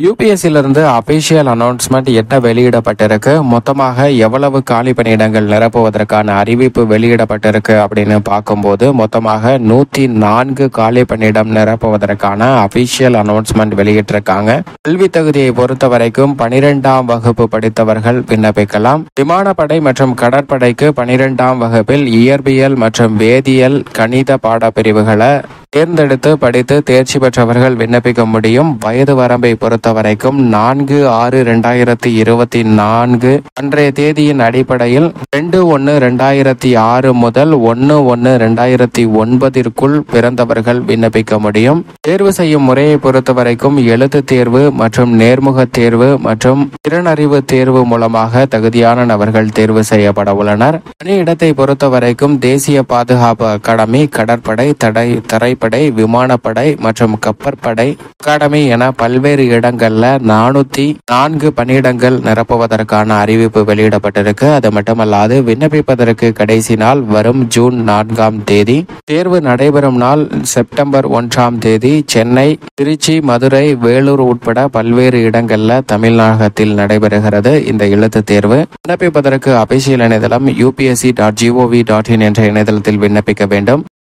யூபிஎஸ்சிலிருந்து official announcement என்ன வெளியிடப்பட்டிருக்கு, மொத்தமாக எவ்வளவு காலி பணியிடங்கள் நிரப்புவதற்கான அறிவிப்பு வெளியிடப்பட்டிருக்கு அப்படின்னு பார்க்கும்போது மொத்தமாக 104 காலி பணியிடம் நிரப்புவதற்கான அபிஷியல் அனௌன்ஸ்மெண்ட் வெளியிட்டிருக்காங்க. கல்வி தகுதியை பொறுத்த வரைக்கும் 12ஆம் வகுப்பு படித்தவர்கள் விண்ணப்பிக்கலாம். விமானப்படை மற்றும் கடற்படைக்கு 12ஆம் வகுப்பில் இயற்பியல் மற்றும் வேதியியல் கணித பாடப்பிரிவுகளை தேர்ந்தெடுத்து படித்து தேர்ச்சி பெற்றவர்கள் விண்ணப்பிக்க முடியும். வயது வரம்பை பொறுத்தவரைக்கும் 4/6/2024 அன்றைய தேதியின் அடிப்படையில் 2/1/2006 முதல் 1/1/2009 பிறந்தவர்கள் விண்ணப்பிக்க முடியும். தேர்வு செய்யும் முறையை பொறுத்தவரைக்கும் எழுத்து தேர்வு மற்றும் நேர்முக தேர்வு மற்றும் திறனறிவு தேர்வு மூலமாக தகுதியான நபர்கள் தேர்வு செய்யப்பட உள்ளனர். பணியிடத்தை பொறுத்தவரைக்கும் தேசிய பாதுகாப்பு அகாடமி, கடற்படை, தரைப்படை, விமானப்படை மற்றும் கப்பற்படை அகாடமி என பல்வேறு இடங்கள்ல 404 பணியிடங்கள் நிரப்புவதற்கான அறிவிப்பு வெளியிடப்பட்டிருக்கு. அது மட்டுமல்லாது விண்ணப்பிப்பதற்கு கடைசி நாள் வரும் ஜூன் 4ஆம் தேதி. தேர்வு நடைபெறும் நாள் செப்டம்பர் 1ஆம் தேதி. சென்னை, திருச்சி, மதுரை, வேலூர் உட்பட பல்வேறு இடங்கள்ல தமிழகத்தில் நடைபெறுகிறது இந்த எழுத்து தேர்வு. விண்ணப்பிப்பதற்கு அபிஷியல் இணையதளம் upsc.gov.in என்ற இணையதளத்தில் விண்ணப்பிக்க வேண்டும்.